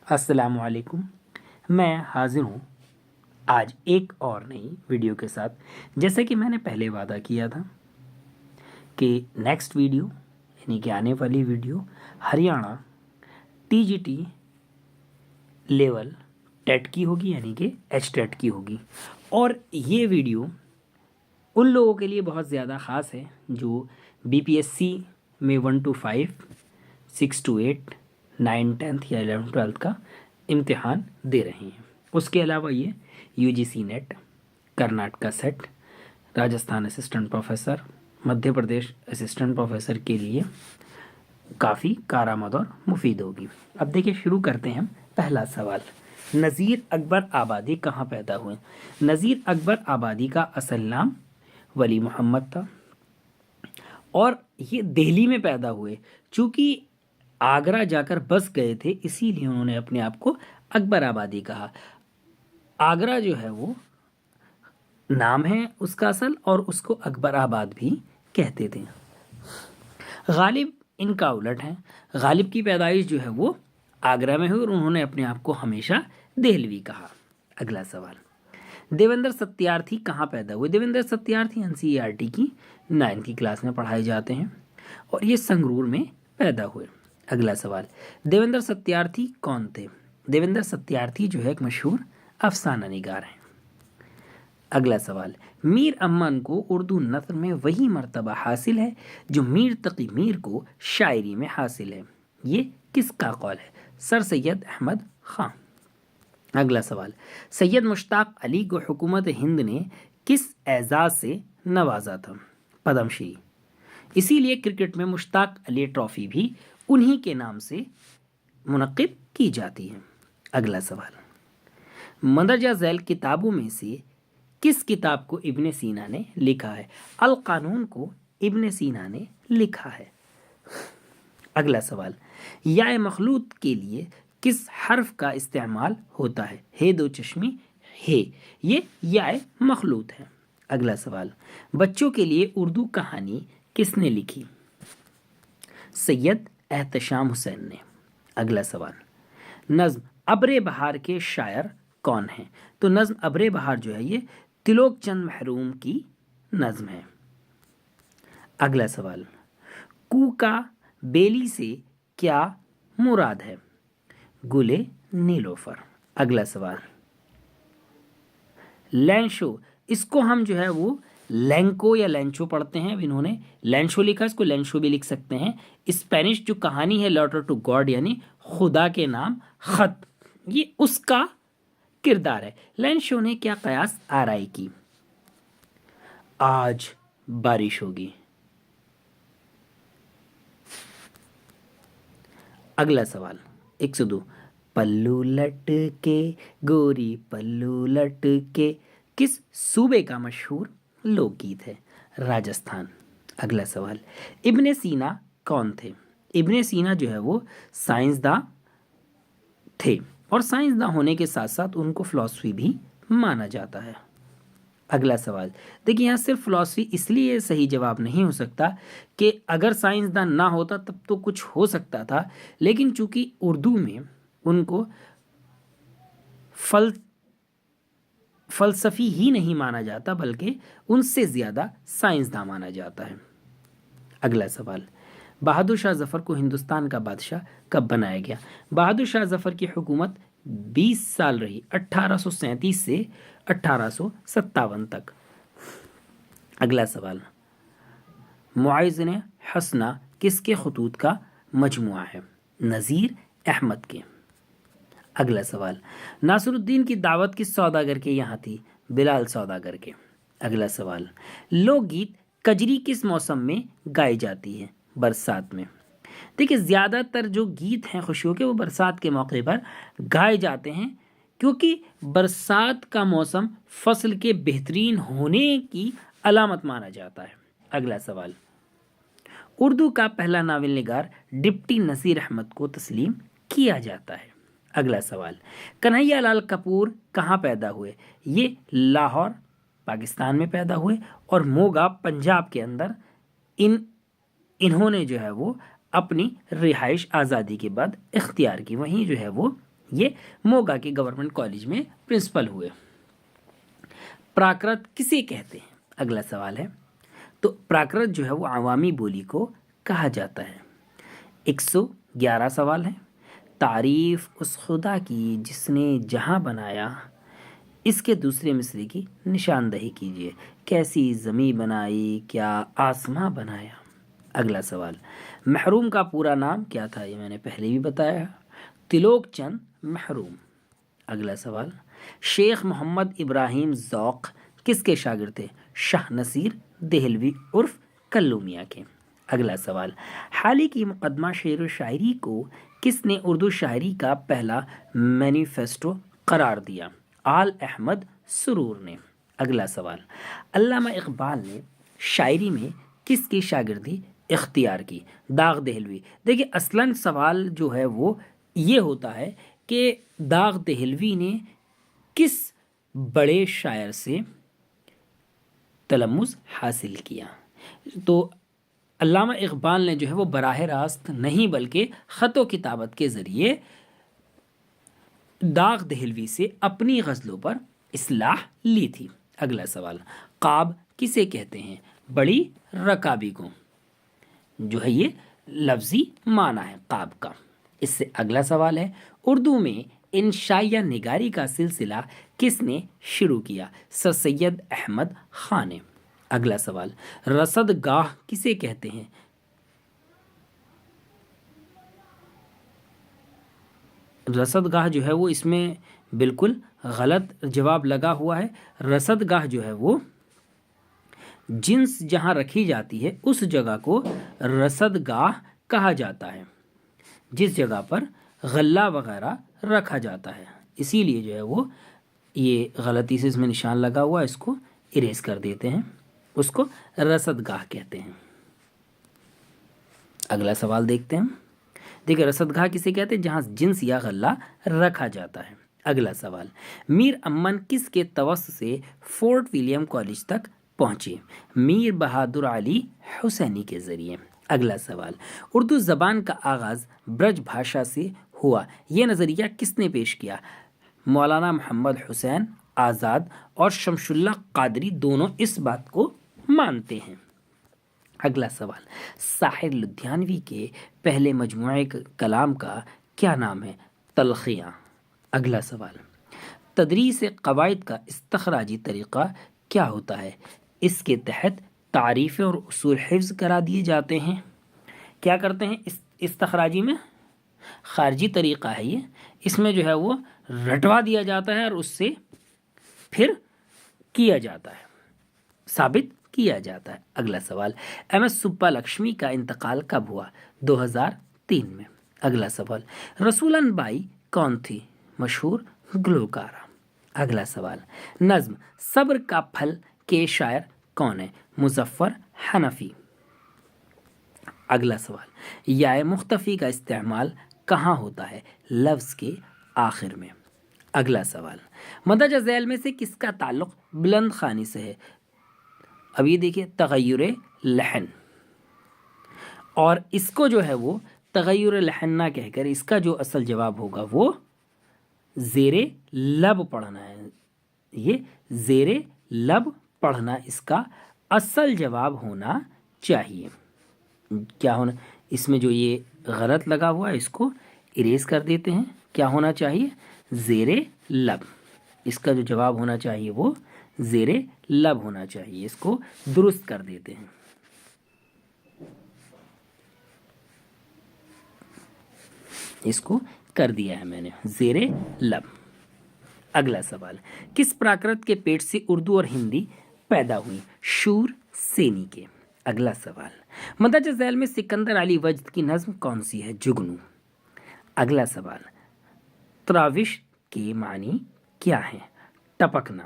السلام علیکم، میں حاضر ہوں آج ایک اور نئی ویڈیو کے ساتھ۔ جیسا کہ میں نے پہلے وعدہ کیا تھا کہ نیکسٹ ویڈیو یعنی کہ آنے والی video Haryana TGT level TET کی ہوگی، یعنی کہ ایچ ٹیٹ کی ہوگی۔ اور یہ ویڈیو ان لوگوں کے لیے بہت زیادہ خاص ہے جو BPSC میں 1 to 5 6 to 8 9 10th یا 11 12th کا امتحان دے رہے ہیں۔ اس کے علاوہ یہ UGC NET, Karnataka SET, Rajasthan assistant professor, Madhya Pradesh assistant professor کے لیے کافی کارآمد اور مفید ہوگی۔ اب دیکھیں، شروع کرتے ہیں۔ پہلا سوال، نذیر اکبر آبادی کہاں پیدا ہوئے؟ نذیر اکبر آبادی کا اصل نام ولی محمد تھا اور یہ دہلی میں پیدا ہوئے۔ چونکہ آگرہ جا کر بس گئے تھے، اسی لیے انہوں نے اپنے آپ کو اکبر آبادی کہا۔ آگرہ جو ہے وہ نام ہے اس کا اصل، اور اس کو اکبر آباد بھی کہتے تھے۔ غالب ان کا الٹ ہے۔ غالب کی پیدائش جو ہے وہ آگرہ میں ہوئی اور انہوں نے اپنے آپ کو ہمیشہ دہلوی کہا۔ اگلا سوال، دیویندر ستیارتھی کہاں پیدا ہوئے؟ دیویندر ستیارتھی NCERT کی 9th کلاس میں پڑھائے جاتے ہیں اور یہ سنگرور میں پیدا ہوئے۔ اگلا سوال، دیویندر ستیارتھی کون تھے؟ دیویندر ستیارتھی جو ہے ایک مشہور افسانہ نگار ہیں۔ اگلا سوال، میر امن کو اردو نثر میں وہی مرتبہ حاصل ہے جو میر تقی میر کو شاعری میں حاصل ہے، یہ کس کا قول ہے؟ سر سید احمد خان۔ اگلا سوال، سید مشتاق علی کو حکومت ہند نے کس اعزاز سے نوازا تھا؟ پدم شری۔ اسی لیے کرکٹ میں مشتاق علی ٹرافی بھی انہی کے نام سے منعقد کی جاتی ہے۔ اگلا سوال، مندرجہ ذیل کتابوں میں سے کس کتاب کو ابن سینا نے لکھا ہے؟ القانون کو ابن سینا نے لکھا ہے۔ اگلا سوال، یا مخلوط کے لیے کس حرف کا استعمال ہوتا ہے؟ ہے دو چشمی ہے، یہ یا مخلوط ہے۔ اگلا سوال، بچوں کے لیے اردو کہانی کس نے لکھی؟ سید احتشام حسین نے۔ اگلا سوال، نظم ابر بہار کے شاعر کون ہیں؟ تو نظم ابر بہار جو ہے یہ تلوک چند محروم کی نظم ہے۔ اگلا سوال، کو کا بیلی سے کیا مراد ہے؟ گلے نیلوفر۔ اگلا سوال، لینشو، اس کو ہم جو ہے وہ لینکو یا لینچو پڑھتے ہیں، انہوں نے لینشو لکھا، اس کو لینشو بھی لکھ سکتے ہیں۔ اسپینش جو کہانی ہے لیٹر ٹو گاڈ یعنی خدا کے نام خط، یہ اس کا کردار ہے۔ لینشو نے کیا قیاس آرائی کی؟ آج بارش ہوگی۔ اگلا سوال 102، پلو لٹ کے گوری پلو لٹ کے کس صوبے کا مشہور لوک گیت ہے؟ راجستھان۔ اگلا سوال، ابن سینا کون تھے؟ ابن سینا جو ہے وہ سائنسداں تھے اور سائنسداں ہونے کے ساتھ ساتھ ان کو فلسفی بھی مانا جاتا ہے۔ اگلا سوال، دیکھیے یہاں صرف فلسفی اس لیے صحیح جواب نہیں ہو سکتا کہ اگر سائنسداں نہ ہوتا تب تو کچھ ہو سکتا تھا، لیکن چونکہ اردو میں ان کو فلسفی ہی نہیں مانا جاتا بلکہ ان سے زیادہ سائنسداں مانا جاتا ہے۔ اگلا سوال، بہادر شاہ ظفر کو ہندوستان کا بادشاہ کب بنایا گیا؟ بہادر شاہ ظفر کی حکومت 20 سال رہی، 1837 سے 1857 تک۔ اگلا سوال، معاذن حسنہ کس کے خطوط کا مجموعہ ہے؟ نذیر احمد کے۔ اگلا سوال، ناصر الدین کی دعوت کس سوداگر کے یہاں تھی؟ بلال سوداگر کے۔ اگلا سوال، لوک گیت کجری کس موسم میں گائی جاتی ہے؟ برسات میں۔ دیکھیں زیادہ تر جو گیت ہیں خوشیوں کے وہ برسات کے موقع پر گائے جاتے ہیں، کیونکہ برسات کا موسم فصل کے بہترین ہونے کی علامت مانا جاتا ہے۔ اگلا سوال، اردو کا پہلا ناول نگار ڈپٹی نذیر احمد کو تسلیم کیا جاتا ہے۔ اگلا سوال، کنہیا لال کپور کہاں پیدا ہوئے؟ یہ لاہور پاکستان میں پیدا ہوئے اور موگا پنجاب کے اندر انہوں نے جو ہے وہ اپنی رہائش آزادی کے بعد اختیار کی، وہیں جو ہے وہ یہ موگا کے گورنمنٹ کالج میں پرنسپل ہوئے۔ پراکرت کسے کہتے ہیں؟ اگلا سوال ہے، تو پراکرت جو ہے وہ عوامی بولی کو کہا جاتا ہے۔ 111 سوال ہے، تعریف اس خدا کی جس نے جہاں بنایا، اس کے دوسرے مصرے کی نشاندہی کیجیے۔ کیسی زمین بنائی، کیا آسماں بنایا؟ اگلا سوال، محروم کا پورا نام کیا تھا؟ یہ میں نے پہلے بھی بتایا، تلوک چند محروم۔ اگلا سوال، شیخ محمد ابراہیم ذوق کس کے شاگرد تھے؟ شاہ نصیر دہلوی عرف کلو میاں کے۔ اگلا سوال، حال ہی کی مقدمہ شعر و شاعری کو کس نے اردو شاعری کا پہلا مینیفیسٹو قرار دیا؟ آل احمد سرور نے۔ اگلا سوال، علامہ اقبال نے شاعری میں کس کی شاگردی اختیار کی؟ داغ دہلوی۔ دیکھیے اصلاً سوال جو ہے وہ یہ ہوتا ہے کہ داغ دہلوی نے کس بڑے شاعر سے تلمذ حاصل کیا؟ تو علامہ اقبال نے جو ہے وہ براہ راست نہیں بلکہ خط و کتابت کے ذریعے داغ دہلوی سے اپنی غزلوں پر اصلاح لی تھی۔ اگلا سوال، قاب کسے کہتے ہیں؟ بڑی رکابی کو، جو ہے یہ لفظی معنی ہے قاب کا۔ اس سے اگلا سوال ہے، اردو میں انشائیہ نگاری کا سلسلہ کس نے شروع کیا؟ سر سید احمد خان نے۔ اگلا سوال، رصد گاہ کسے کہتے ہیں؟ رصد گاہ جو ہے وہ اس میں بالکل غلط جواب لگا ہوا ہے۔ رصد گاہ جو ہے وہ جنس جہاں رکھی جاتی ہے اس جگہ کو رصد گاہ کہا جاتا ہے، جس جگہ پر غلہ وغیرہ رکھا جاتا ہے۔ اسی لیے جو ہے وہ یہ غلطی سے اس میں نشان لگا ہوا ہے، اس کو اریز کر دیتے ہیں، اس کو رصد گاہ کہتے ہیں۔ اگلا سوال دیکھتے ہیں، دیکھیں رصد گاہ کسے کہتے ہیں؟ جہاں جنس یا غلہ رکھا جاتا ہے۔ اگلا سوال، میر امن کس کے توسط سے فورٹ ولیم کالج تک پہنچے؟ میر بہادر علی حسینی کے ذریعے۔ اگلا سوال، اردو زبان کا آغاز برج بھاشا سے ہوا، یہ نظریہ کس نے پیش کیا؟ مولانا محمد حسین آزاد اور شمس اللہ قادری دونوں اس بات کو مانتے ہیں۔ اگلا سوال، ساحر لدھیانوی کے پہلے مجموعے کلام کا کیا نام ہے؟ تلخیاں۔ اگلا سوال، تدریس قواعد کا استخراجی طریقہ کیا ہوتا ہے؟ اس کے تحت تعریفیں اور اصول حفظ کرا دیے جاتے ہیں۔ کیا کرتے ہیں استخراجی میں؟ خارجی طریقہ ہے یہ، اس میں جو ہے وہ رٹوا دیا جاتا ہے اور اس سے پھر کیا جاتا ہے، ثابت کیا جاتا ہے۔ اگلا سوال، ایم ایس سبا لکشمی کا انتقال کب ہوا؟ 2003 میں۔ اگلا سوال، رسولن بائی کون تھی؟ مشہور گلوکارہ۔ اگلا سوال، نظم صبر کا پھل کے شاعر کون ہے؟ مظفر حنفی۔ اگلا سوال، یا مختفی کا استعمال کہاں ہوتا ہے؟ لفظ کے آخر میں۔ اگلا سوال، مندرجہ ذیل میں سے کس کا تعلق بلند خوانی سے ہے؟ اب یہ دیکھیے تغیر لحن، اور اس کو جو ہے وہ تغیر لحن نہ کہہ کر اس کا جو اصل جواب ہوگا وہ زیر لب پڑھنا ہے۔ یہ زیر لب پڑھنا اس کا اصل جواب ہونا چاہیے۔ کیا ہونا؟ اس میں جو یہ غلط لگا ہوا ہے اس کو اریز کر دیتے ہیں۔ کیا ہونا چاہیے؟ زیر لب۔ اس کا جو جواب ہونا چاہیے وہ زیر لب ہونا چاہیے، اس کو درست کر دیتے ہیں۔ اس کو کر دیا ہے میں نے زیر لب۔ اگلا سوال، کس پراکرت کے پیٹ سے اردو اور ہندی پیدا ہوئی؟ شور سینی کے۔ اگلا سوال، مندرجہ ذیل میں سکندر علی وجد کی نظم کون سی ہے؟ جگنو۔ اگلا سوال، تراوش کے معنی کیا ہیں؟ ٹپکنا۔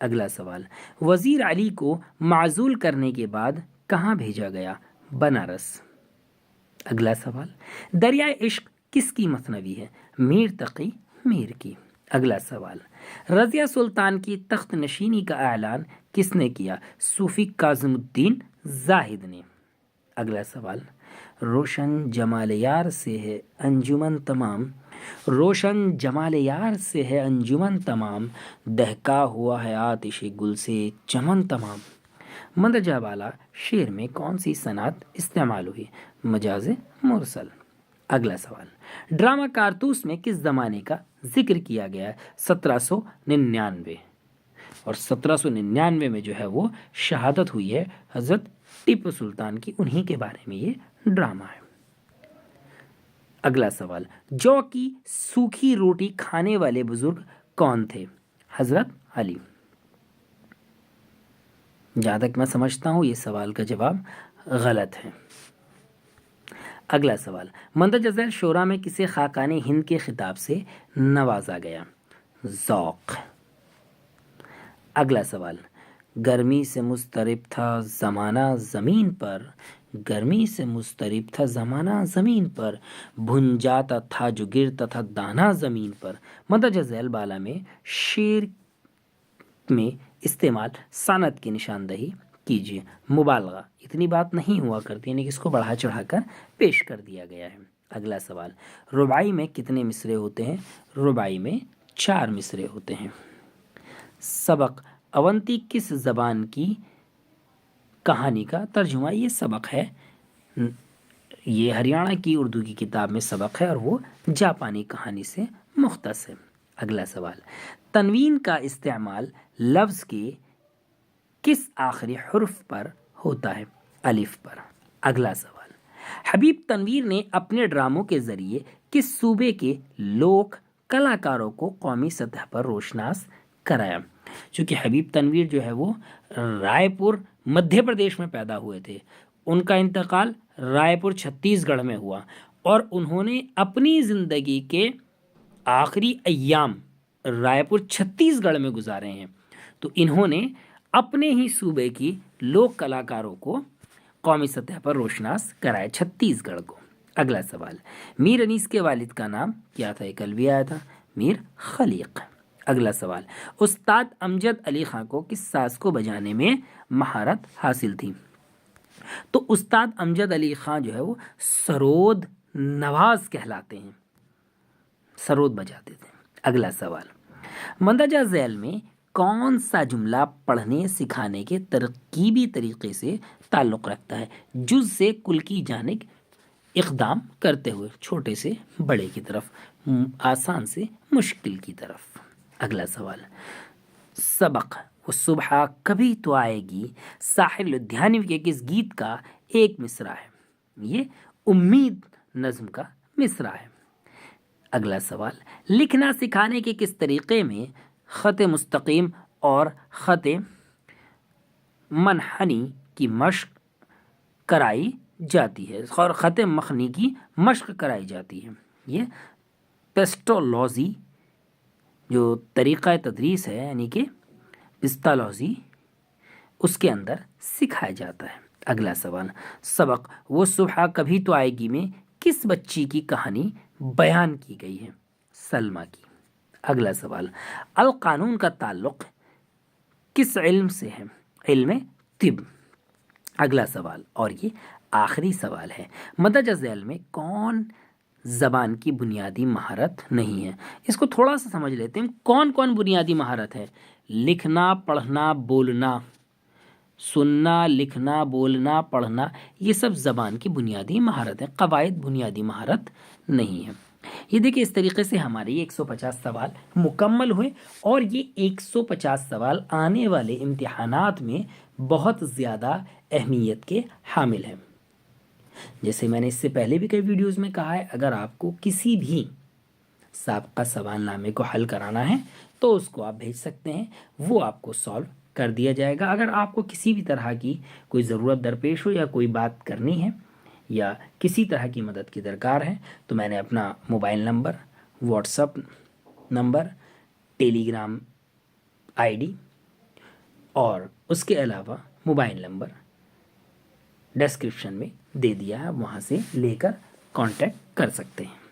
اگلا سوال، وزیر علی کو معزول کرنے کے بعد کہاں بھیجا گیا؟ بنارس۔ اگلا سوال، دریائے عشق کس کی مثنوی ہے؟ میر تقی میر کی۔ اگلا سوال، رضیہ سلطان کی تخت نشینی کا اعلان کس نے کیا؟ صوفی کاظم الدین زاہد نے۔ اگلا سوال، روشن جمال یار سے ہے انجمن تمام، روشن جمال یار سے ہے انجمن تمام، دہکا ہوا ہے آتش گل سے چمن تمام۔ مندرجہ بالا شعر میں کون سی صنعت استعمال ہوئی؟ مجاز مرسل۔ اگلا سوال، ڈرامہ کارتوس میں کس زمانے کا ذکر کیا گیا ہے؟ 1799۔ اور 1799 میں جو ہے وہ شہادت ہوئی ہے حضرت ٹیپو سلطان کی، انہی کے بارے میں یہ ڈرامہ ہے۔ اگلا سوال، جو کی سوکھی روٹی کھانے والے بزرگ کون تھے؟ حضرت علی۔ جہاں تک میں سمجھتا ہوں یہ سوال کا جواب غلط ہے۔ اگلا سوال، مندرجہ ذیل شعراء میں کسے خاقان ہند کے خطاب سے نوازا گیا؟ ذوق۔ اگلا سوال، گرمی سے مضطرب تھا زمانہ زمین پر، گرمی سے مضطرب تھا زمانہ زمین پر، بھن جاتا تھا جو گرتا تھا دانہ زمین پر۔ مندرجہ ذیل بالا میں شعر میں استعمال صنعت کی نشاندہی کیجیے۔ مبالغہ، اتنی بات نہیں ہوا کرتی، یعنی کہ اس کو بڑھا چڑھا کر پیش کر دیا گیا ہے۔ اگلا سوال، رباعی میں کتنے مصرے ہوتے ہیں؟ رباعی میں 4 مصرے ہوتے ہیں۔ سبق، اونتی کس زبان کی کہانی کا ترجمہ؟ یہ سبق ہے، یہ ہریانہ کی اردو کی کتاب میں سبق ہے اور وہ جاپانی کہانی سے مختص ہے۔ اگلا سوال، تنوین کا استعمال لفظ کے کس آخری حرف پر ہوتا ہے؟ الف پر۔ اگلا سوال، حبیب تنویر نے اپنے ڈراموں کے ذریعے کس صوبے کے لوک کلاکاروں کو قومی سطح پر روشناس کرایا؟ چونکہ حبیب تنویر جو ہے وہ رائے پور مدھیہ پردیش میں پیدا ہوئے تھے، ان کا انتقال رائے پور چھتیس گڑھ میں ہوا اور انہوں نے اپنی زندگی کے آخری ایام رائے پور چھتیس گڑھ میں گزارے ہیں، تو انہوں نے اپنے ہی صوبے کی لوک کلاکاروں کو قومی سطح پر روشناس کرائے، چھتیس گڑھ کو۔ اگلا سوال، میر انیس کے والد کا نام کیا تھا؟ یہ کل بھی آیا تھا، میر خلیق۔ اگلا سوال، استاد امجد علی خاں کو کس ساز کو بجانے میں مہارت حاصل تھی؟ تو استاد امجد علی خاں جو ہے وہ سرود نواز کہلاتے ہیں، سرود بجاتے تھے۔ اگلا سوال، مندرجہ ذیل میں کون سا جملہ پڑھنے سکھانے کے ترکیبی طریقے سے تعلق رکھتا ہے؟ جز سے کل کی جانب اقدام کرتے ہوئے، چھوٹے سے بڑے کی طرف، آسان سے مشکل کی طرف۔ اگلا سوال، سبق، وہ صبح کبھی تو آئے گی ساحر لدھیانوی کے کس گیت کا ایک مصرع ہے؟ یہ امید نظم کا مصرع ہے۔ اگلا سوال، لکھنا سکھانے کے کس طریقے میں خط مستقیم اور خط منحنی کی مشق کرائی جاتی ہے، اور خط مخنی کی مشق کرائی جاتی ہے؟ یہ پیسٹولوجی جو طریقہ تدریس ہے، یعنی کہ پستالوجی، اس کے اندر سکھایا جاتا ہے۔ اگلا سوال، سبق، وہ صبح کبھی تو آئے گی میں کس بچی کی کہانی بیان کی گئی ہے؟ سلمیٰ کی۔ اگلا سوال، القانون کا تعلق کس علم سے ہے؟ علم طب۔ اگلا سوال، اور یہ آخری سوال ہے، مندرجہ ذیل میں کون زبان کی بنیادی مہارت نہیں ہے؟ اس کو تھوڑا سا سمجھ لیتے ہیں، کون کون بنیادی مہارت ہے؟ لکھنا، پڑھنا، بولنا، سننا، لکھنا، بولنا، پڑھنا، یہ سب زبان کی بنیادی مہارت ہے، قواعد بنیادی مہارت نہیں ہے۔ یہ دیکھیں، اس طریقے سے ہمارے یہ 150 سوال مکمل ہوئے، اور یہ 150 سوال آنے والے امتحانات میں بہت زیادہ اہمیت کے حامل ہیں۔ جیسے میں نے اس سے پہلے بھی کئی ویڈیوز میں کہا ہے، اگر آپ کو کسی بھی سابقہ سوال نامے کو حل کرانا ہے تو اس کو آپ بھیج سکتے ہیں، وہ آپ کو سالو کر دیا جائے گا۔ اگر آپ کو کسی بھی طرح کی کوئی ضرورت درپیش ہو یا کوئی بات کرنی ہے یا کسی طرح کی مدد کی درکار ہے تو میں نے اپنا mobile number, WhatsApp number, Telegram ID اور اس کے علاوہ موبائل نمبر ڈسکرپشن میں دے دیا ہے، وہاں سے لے کر کانٹیکٹ کر سکتے ہیں۔